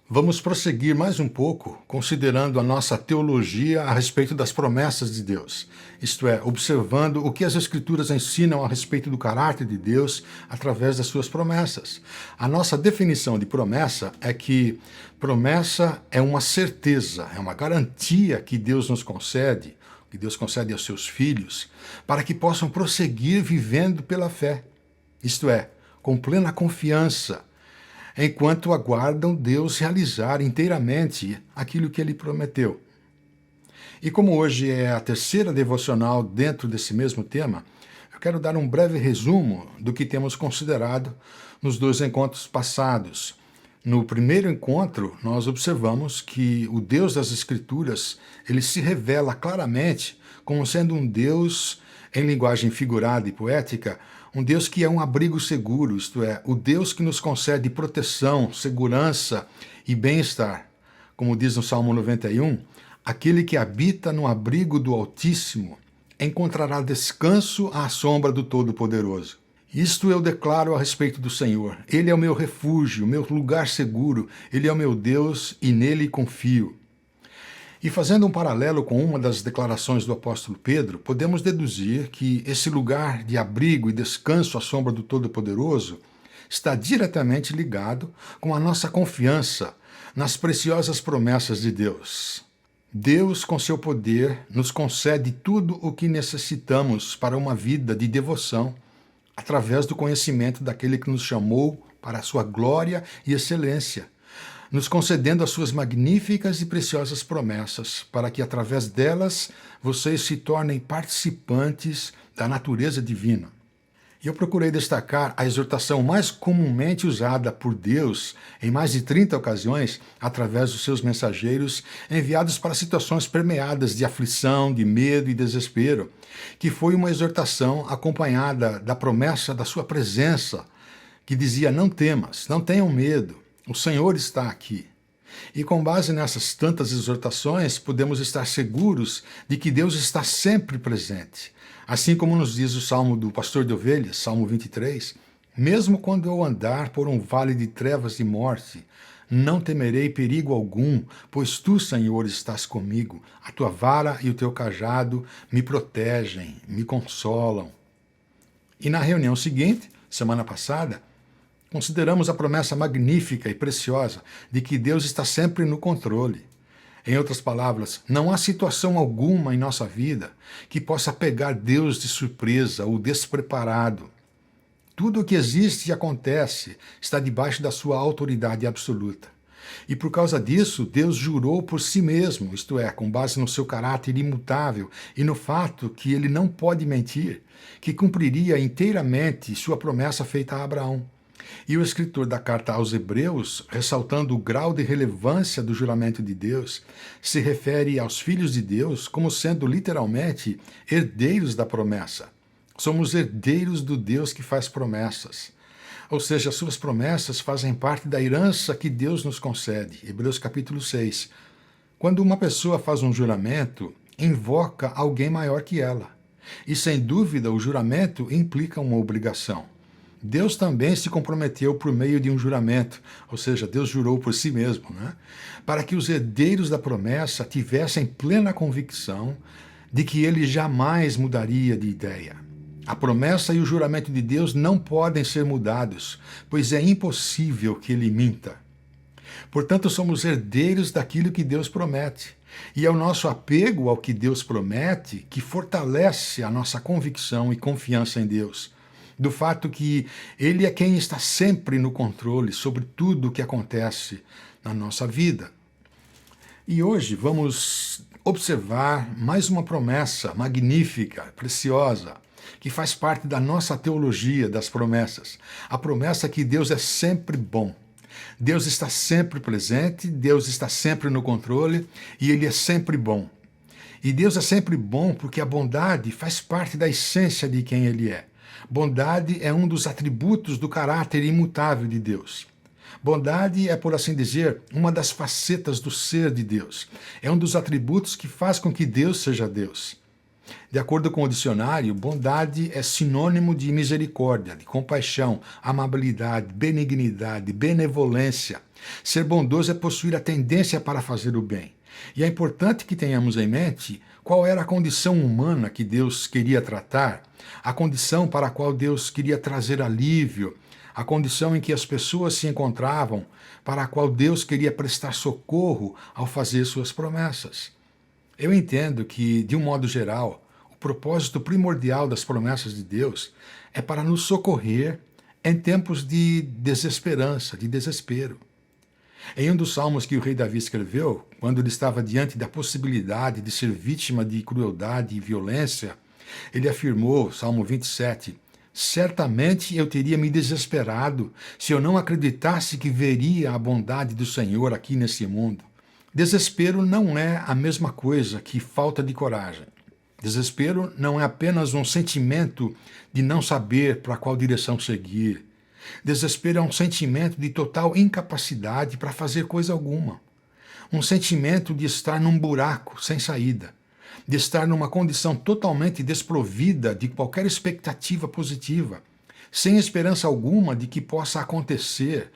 Vamos prosseguir mais um pouco, considerando a nossa teologia a respeito das promessas de Deus, isto é, observando o que as Escrituras ensinam a respeito do caráter de Deus através das suas promessas. A nossa definição de promessa é que promessa é uma certeza, é uma garantia que Deus nos concede, que Deus concede aos seus filhos, para que possam prosseguir vivendo pela fé, isto é, com plena confiança, enquanto aguardam Deus realizar inteiramente aquilo que Ele prometeu. E como hoje é a terceira devocional dentro desse mesmo tema, eu quero dar um breve resumo do que temos considerado nos dois encontros passados. No primeiro encontro, nós observamos que o Deus das Escrituras, ele se revela claramente como sendo um Deus, em linguagem figurada e poética, um Deus que é um abrigo seguro, isto é, o Deus que nos concede proteção, segurança e bem-estar. Como diz no Salmo 91, aquele que habita no abrigo do Altíssimo encontrará descanso à sombra do Todo-Poderoso. Isto eu declaro a respeito do Senhor. Ele é o meu refúgio, o meu lugar seguro, Ele é o meu Deus e nele confio. E fazendo um paralelo com uma das declarações do apóstolo Pedro, podemos deduzir que esse lugar de abrigo e descanso à sombra do Todo-Poderoso está diretamente ligado com a nossa confiança nas preciosas promessas de Deus. Deus, com seu poder, nos concede tudo o que necessitamos para uma vida de devoção, através do conhecimento daquele que nos chamou para a sua glória e excelência, nos concedendo as suas magníficas e preciosas promessas, para que através delas vocês se tornem participantes da natureza divina. E eu procurei destacar a exortação mais comumente usada por Deus em mais de 30 ocasiões, através dos seus mensageiros enviados para situações permeadas de aflição, de medo e desespero, que foi uma exortação acompanhada da promessa da sua presença, que dizia: não temas, não tenham medo, o Senhor está aqui. E com base nessas tantas exortações, podemos estar seguros de que Deus está sempre presente. Assim como nos diz o Salmo do Pastor de Ovelhas, Salmo 23, mesmo quando eu andar por um vale de trevas e morte, não temerei perigo algum, pois tu, Senhor, estás comigo. A tua vara e o teu cajado me protegem, me consolam. E na reunião seguinte, semana passada, consideramos a promessa magnífica e preciosa de que Deus está sempre no controle. Em outras palavras, não há situação alguma em nossa vida que possa pegar Deus de surpresa ou despreparado. Tudo o que existe e acontece está debaixo da sua autoridade absoluta. E por causa disso, Deus jurou por si mesmo, isto é, com base no seu caráter imutável e no fato que ele não pode mentir, que cumpriria inteiramente sua promessa feita a Abraão. E o escritor da carta aos Hebreus, ressaltando o grau de relevância do juramento de Deus, se refere aos filhos de Deus como sendo literalmente herdeiros da promessa. Somos herdeiros do Deus que faz promessas. Ou seja, as suas promessas fazem parte da herança que Deus nos concede. Hebreus capítulo 6. Quando uma pessoa faz um juramento, invoca alguém maior que ela. E sem dúvida o juramento implica uma obrigação. Deus também se comprometeu por meio de um juramento, ou seja, Deus jurou por si mesmo, para que os herdeiros da promessa tivessem plena convicção de que ele jamais mudaria de ideia. A promessa e o juramento de Deus não podem ser mudados, pois é impossível que ele minta. Portanto, somos herdeiros daquilo que Deus promete. E é o nosso apego ao que Deus promete que fortalece a nossa convicção e confiança em Deus, do fato que Ele é quem está sempre no controle sobre tudo o que acontece na nossa vida. E hoje vamos observar mais uma promessa magnífica, preciosa, que faz parte da nossa teologia das promessas. A promessa que Deus é sempre bom. Deus está sempre presente, Deus está sempre no controle e Ele é sempre bom. E Deus é sempre bom porque a bondade faz parte da essência de quem Ele é. Bondade é um dos atributos do caráter imutável de Deus. Bondade é, por assim dizer, uma das facetas do ser de Deus. É um dos atributos que faz com que Deus seja Deus. De acordo com o dicionário, bondade é sinônimo de misericórdia, de compaixão, amabilidade, benignidade, benevolência. Ser bondoso é possuir a tendência para fazer o bem. E é importante que tenhamos em mente qual era a condição humana que Deus queria tratar, a condição para a qual Deus queria trazer alívio, a condição em que as pessoas se encontravam, para a qual Deus queria prestar socorro ao fazer suas promessas. Eu entendo que, de um modo geral, o propósito primordial das promessas de Deus é para nos socorrer em tempos de desesperança, de desespero. Em um dos salmos que o rei Davi escreveu, quando ele estava diante da possibilidade de ser vítima de crueldade e violência, ele afirmou, Salmo 27, certamente eu teria me desesperado se eu não acreditasse que veria a bondade do Senhor aqui nesse mundo. Desespero não é a mesma coisa que falta de coragem. Desespero não é apenas um sentimento de não saber para qual direção seguir. Desespero é um sentimento de total incapacidade para fazer coisa alguma. Um sentimento de estar num buraco sem saída, de estar numa condição totalmente desprovida de qualquer expectativa positiva, sem esperança alguma de que possa acontecer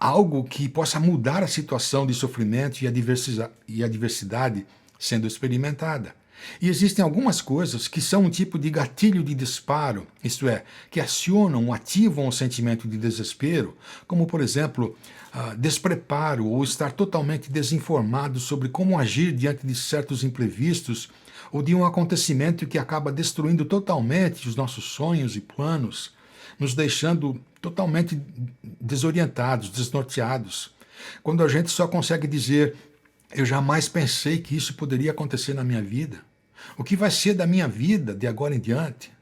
algo que possa mudar a situação de sofrimento e adversidade sendo experimentada. E existem algumas coisas que são um tipo de gatilho de disparo, isto é, que acionam, ativam o sentimento de desespero, como, por exemplo, despreparo ou estar totalmente desinformado sobre como agir diante de certos imprevistos ou de um acontecimento que acaba destruindo totalmente os nossos sonhos e planos, nos deixando totalmente desorientados, desnorteados. Quando a gente só consegue dizer: eu jamais pensei que isso poderia acontecer na minha vida. O que vai ser da minha vida de agora em diante?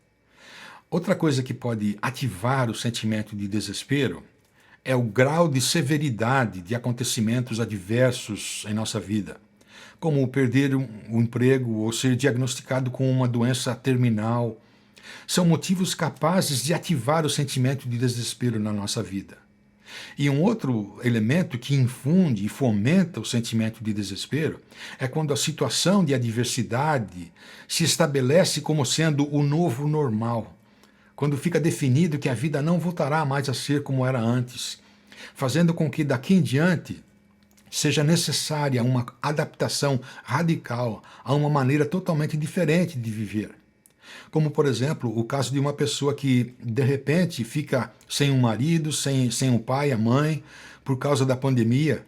Outra coisa que pode ativar o sentimento de desespero é o grau de severidade de acontecimentos adversos em nossa vida, como perder o emprego ou ser diagnosticado com uma doença terminal. São motivos capazes de ativar o sentimento de desespero na nossa vida. E um outro elemento que infunde e fomenta o sentimento de desespero é quando a situação de adversidade se estabelece como sendo o novo normal, quando fica definido que a vida não voltará mais a ser como era antes, fazendo com que daqui em diante seja necessária uma adaptação radical a uma maneira totalmente diferente de viver. Como, por exemplo, o caso de uma pessoa que, de repente, fica sem um marido, sem um pai, a mãe, por causa da pandemia.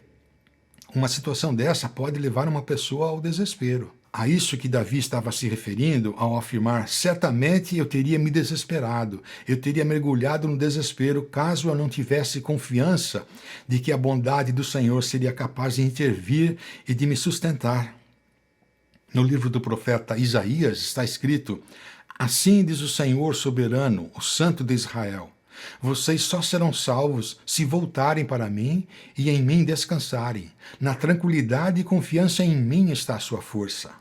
Uma situação dessa pode levar uma pessoa ao desespero. A isso que Davi estava se referindo ao afirmar: certamente eu teria me desesperado, eu teria mergulhado no desespero caso eu não tivesse confiança de que a bondade do Senhor seria capaz de intervir e de me sustentar. No livro do profeta Isaías está escrito: assim diz o Senhor soberano, o Santo de Israel: vocês só serão salvos se voltarem para mim e em mim descansarem. Na tranquilidade e confiança em mim está a sua força.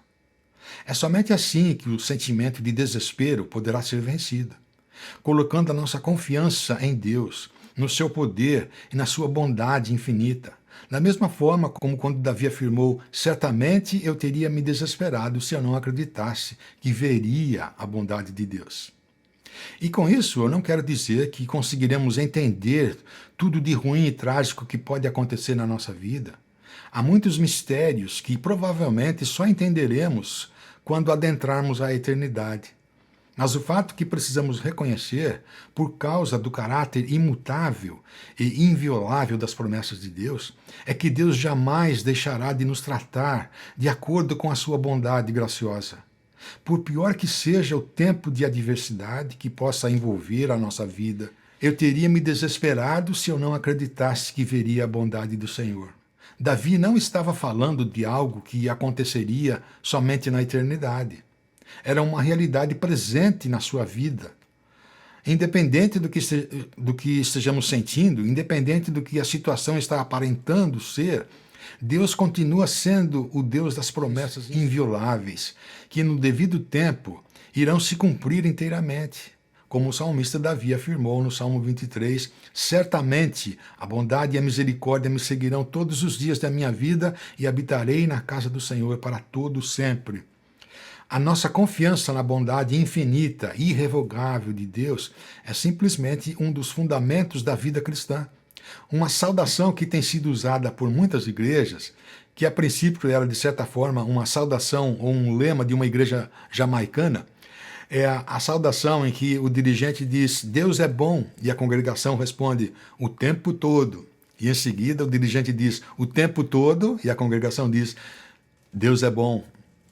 É somente assim que o sentimento de desespero poderá ser vencido, colocando a nossa confiança em Deus, no seu poder e na sua bondade infinita. Da mesma forma como quando Davi afirmou: certamente eu teria me desesperado se eu não acreditasse que veria a bondade de Deus. E com isso eu não quero dizer que conseguiremos entender tudo de ruim e trágico que pode acontecer na nossa vida. Há muitos mistérios que provavelmente só entenderemos quando adentrarmos a eternidade. Mas o fato que precisamos reconhecer, por causa do caráter imutável e inviolável das promessas de Deus, é que Deus jamais deixará de nos tratar de acordo com a sua bondade graciosa. Por pior que seja o tempo de adversidade que possa envolver a nossa vida, eu teria me desesperado se eu não acreditasse que veria a bondade do Senhor. Davi não estava falando de algo que aconteceria somente na eternidade. Era uma realidade presente na sua vida. Independente do que estejamos sentindo, independente do que a situação está aparentando ser, Deus continua sendo o Deus das promessas invioláveis, que no devido tempo irão se cumprir inteiramente. Como o salmista Davi afirmou no Salmo 23, certamente a bondade e a misericórdia me seguirão todos os dias da minha vida e habitarei na casa do Senhor para todo sempre. A nossa confiança na bondade infinita e irrevogável de Deus é simplesmente um dos fundamentos da vida cristã. Uma saudação que tem sido usada por muitas igrejas, que a princípio era de certa forma uma saudação ou um lema de uma igreja jamaicana, é a saudação em que o dirigente diz Deus é bom e a congregação responde o tempo todo. E em seguida o dirigente diz o tempo todo e a congregação diz Deus é bom.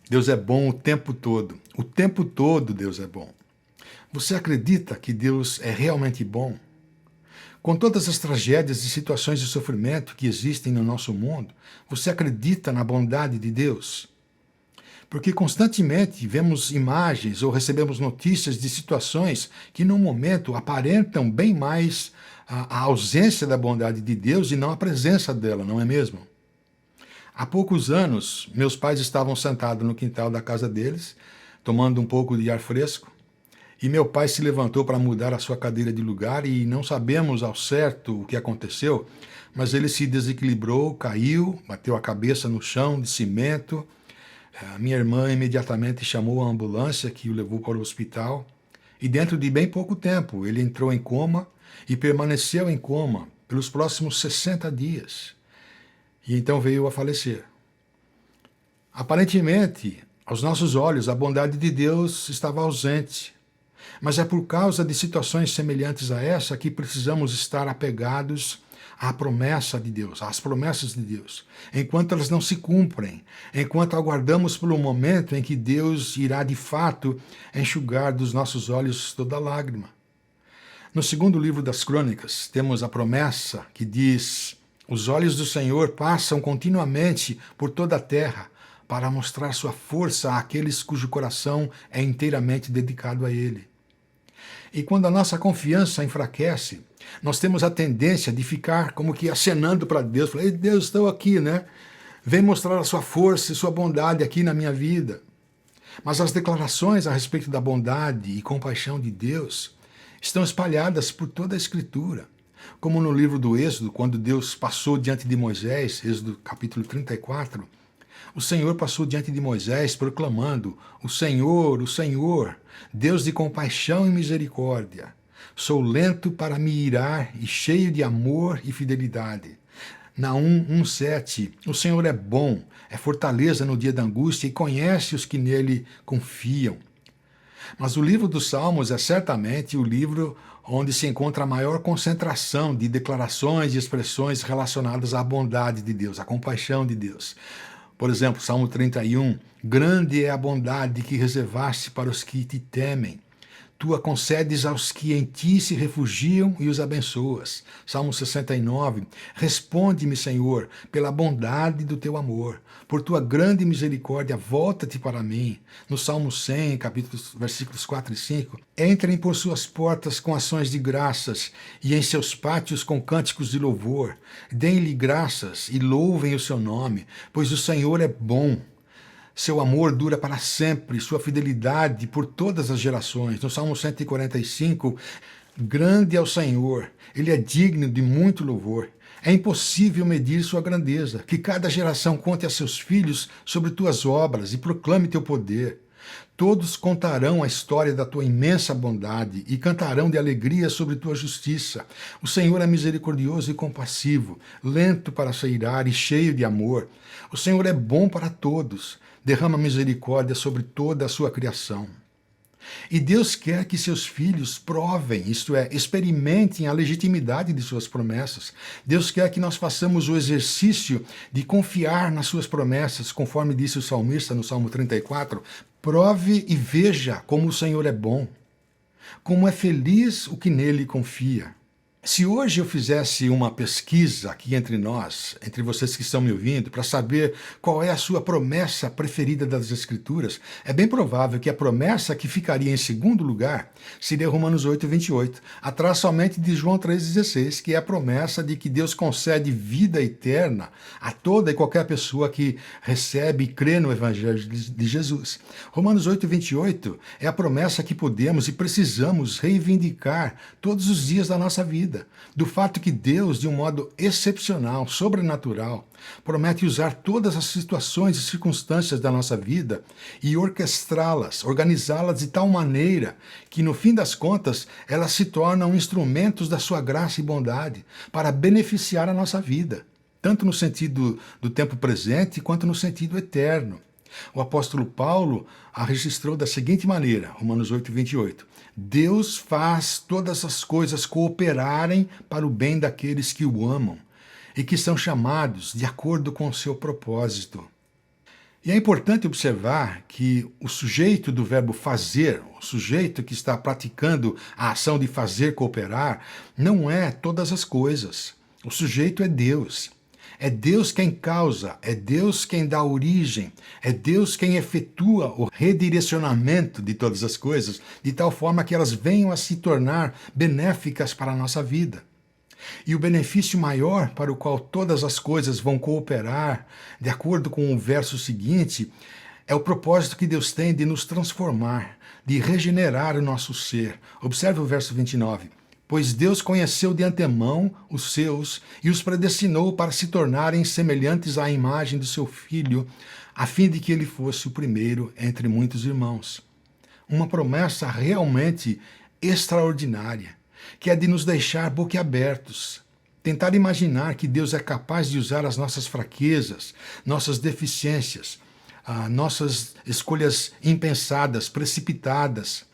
Deus é bom o tempo todo. O tempo todo Deus é bom. Você acredita que Deus é realmente bom? Com todas as tragédias e situações de sofrimento que existem no nosso mundo, você acredita na bondade de Deus? Porque constantemente vemos imagens ou recebemos notícias de situações que no momento aparentam bem mais a ausência da bondade de Deus e não a presença dela, não é mesmo? Há poucos anos, meus pais estavam sentados no quintal da casa deles, tomando um pouco de ar fresco, e meu pai se levantou para mudar a sua cadeira de lugar e não sabemos ao certo o que aconteceu, mas ele se desequilibrou, caiu, bateu a cabeça no chão de cimento. A minha irmã imediatamente chamou a ambulância que o levou para o hospital e dentro de bem pouco tempo ele entrou em coma e permaneceu em coma pelos próximos 60 dias. E então veio a falecer. Aparentemente, aos nossos olhos, a bondade de Deus estava ausente. Mas é por causa de situações semelhantes a essa que precisamos estar apegados à promessa de Deus, às promessas de Deus, enquanto elas não se cumprem, enquanto aguardamos pelo momento em que Deus irá de fato enxugar dos nossos olhos toda lágrima. No segundo livro das Crônicas, temos a promessa que diz: os olhos do Senhor passam continuamente por toda a terra para mostrar sua força àqueles cujo coração é inteiramente dedicado a Ele. E quando a nossa confiança enfraquece, nós temos a tendência de ficar como que acenando para Deus, falando, Deus, estou aqui, né? Vem mostrar a sua força e sua bondade aqui na minha vida. Mas as declarações a respeito da bondade e compaixão de Deus estão espalhadas por toda a Escritura. Como no livro do Êxodo, quando Deus passou diante de Moisés, Êxodo capítulo 34, o Senhor passou diante de Moisés proclamando, o Senhor, Deus de compaixão e misericórdia, sou lento para me irar e cheio de amor e fidelidade. Naum 1,7, o Senhor é bom, é fortaleza no dia da angústia e conhece os que nele confiam. Mas o livro dos Salmos é certamente o livro onde se encontra a maior concentração de declarações e expressões relacionadas à bondade de Deus, à compaixão de Deus. Por exemplo, Salmo 31, grande é a bondade que reservaste para os que te temem. Tu a concedes aos que em ti se refugiam e os abençoas. Salmo 69, responde-me, Senhor, pela bondade do teu amor. Por tua grande misericórdia, volta-te para mim. No Salmo 100, versículos 4 e 5, entrem por suas portas com ações de graças e em seus pátios com cânticos de louvor. Deem-lhe graças e louvem o seu nome, pois o Senhor é bom. Seu amor dura para sempre, sua fidelidade por todas as gerações. No Salmo 145, grande é o Senhor, ele é digno de muito louvor. É impossível medir sua grandeza. Que cada geração conte a seus filhos sobre tuas obras e proclame teu poder. Todos contarão a história da tua imensa bondade e cantarão de alegria sobre tua justiça. O Senhor é misericordioso e compassivo, lento para se irar e cheio de amor. O Senhor é bom para todos, derrama misericórdia sobre toda a sua criação. E Deus quer que seus filhos provem, isto é, experimentem a legitimidade de suas promessas. Deus quer que nós façamos o exercício de confiar nas suas promessas, conforme disse o salmista no Salmo 34, prove e veja como o Senhor é bom, como é feliz o que nele confia. Se hoje eu fizesse uma pesquisa aqui entre nós, entre vocês que estão me ouvindo, para saber qual é a sua promessa preferida das Escrituras, é bem provável que a promessa que ficaria em segundo lugar seria Romanos 8:28, atrás somente de João 3:16, que é a promessa de que Deus concede vida eterna a toda e qualquer pessoa que recebe e crê no Evangelho de Jesus. Romanos 8:28 é a promessa que podemos e precisamos reivindicar todos os dias da nossa vida. vida, do fato que Deus, de um modo excepcional, sobrenatural, promete usar todas as situações e circunstâncias da nossa vida e orquestrá-las, organizá-las de tal maneira que, no fim das contas, elas se tornam instrumentos da sua graça e bondade para beneficiar a nossa vida, tanto no sentido do tempo presente quanto no sentido eterno. O apóstolo Paulo a registrou da seguinte maneira, Romanos 8:28. Deus faz todas as coisas cooperarem para o bem daqueles que o amam e que são chamados de acordo com o seu propósito. E é importante observar que o sujeito do verbo fazer, o sujeito que está praticando a ação de fazer cooperar, não é todas as coisas. O sujeito é Deus. É Deus quem causa, é Deus quem dá origem, é Deus quem efetua o redirecionamento de todas as coisas, de tal forma que elas venham a se tornar benéficas para a nossa vida. E o benefício maior para o qual todas as coisas vão cooperar, de acordo com o verso seguinte, é o propósito que Deus tem de nos transformar, de regenerar o nosso ser. Observe o verso 29. Pois Deus conheceu de antemão os seus e os predestinou para se tornarem semelhantes à imagem do seu Filho, a fim de que ele fosse o primeiro entre muitos irmãos. Uma promessa realmente extraordinária, que é de nos deixar boquiabertos. Tentar imaginar que Deus é capaz de usar as nossas fraquezas, nossas deficiências, nossas escolhas impensadas, precipitadas,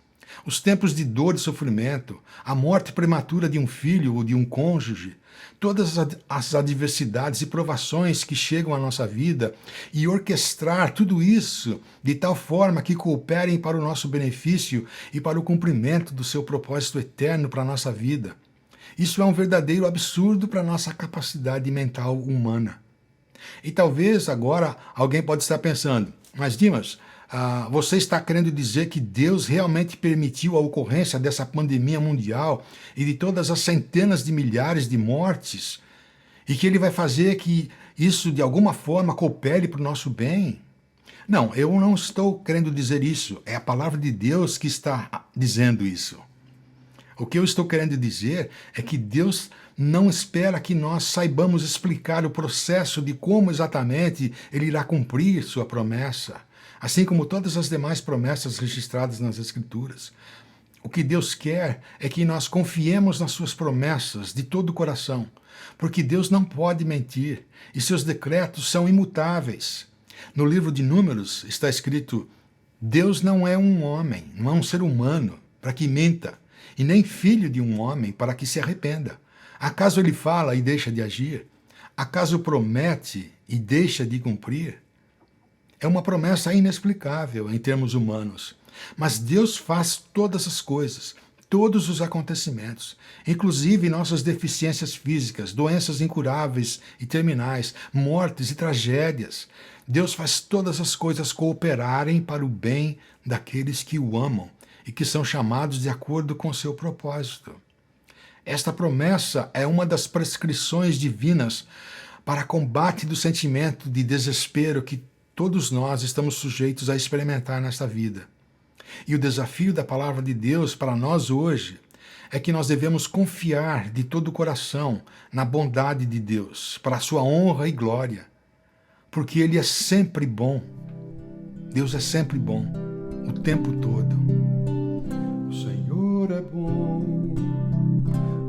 os tempos de dor e sofrimento, a morte prematura de um filho ou de um cônjuge, todas as adversidades e provações que chegam à nossa vida e orquestrar tudo isso de tal forma que cooperem para o nosso benefício e para o cumprimento do seu propósito eterno para a nossa vida. Isso é um verdadeiro absurdo para a nossa capacidade mental humana. E talvez agora alguém pode estar pensando, mas Dimas, você está querendo dizer que Deus realmente permitiu a ocorrência dessa pandemia mundial e de todas as centenas de milhares de mortes e que Ele vai fazer que isso de alguma forma coopere para o nosso bem? Não, eu não estou querendo dizer isso. É a palavra de Deus que está dizendo isso. O que eu estou querendo dizer é que Deus não espera que nós saibamos explicar o processo de como exatamente Ele irá cumprir sua promessa, assim como todas as demais promessas registradas nas Escrituras. O que Deus quer é que nós confiemos nas suas promessas de todo o coração, porque Deus não pode mentir e seus decretos são imutáveis. No livro de Números está escrito: Deus não é um homem, não é um ser humano, para que minta, e nem filho de um homem para que se arrependa. Acaso ele fala e deixa de agir? Acaso promete e deixa de cumprir? É uma promessa inexplicável em termos humanos. Mas Deus faz todas as coisas, todos os acontecimentos, inclusive nossas deficiências físicas, doenças incuráveis e terminais, mortes e tragédias. Deus faz todas as coisas cooperarem para o bem daqueles que o amam e que são chamados de acordo com seu propósito. Esta promessa é uma das prescrições divinas para combate do sentimento de desespero que todos nós estamos sujeitos a experimentar nesta vida. E o desafio da palavra de Deus para nós hoje é que nós devemos confiar de todo o coração na bondade de Deus, para a sua honra e glória, porque Ele é sempre bom. Deus é sempre bom, o tempo todo. O Senhor é bom,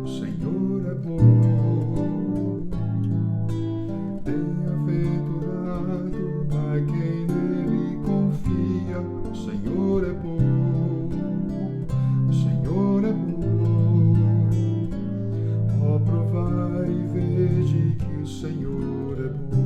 o Senhor é bom. Bem-aventurado a quem nele confia. O Senhor é bom, o Senhor é bom. Ó, provai e vede que o Senhor é bom.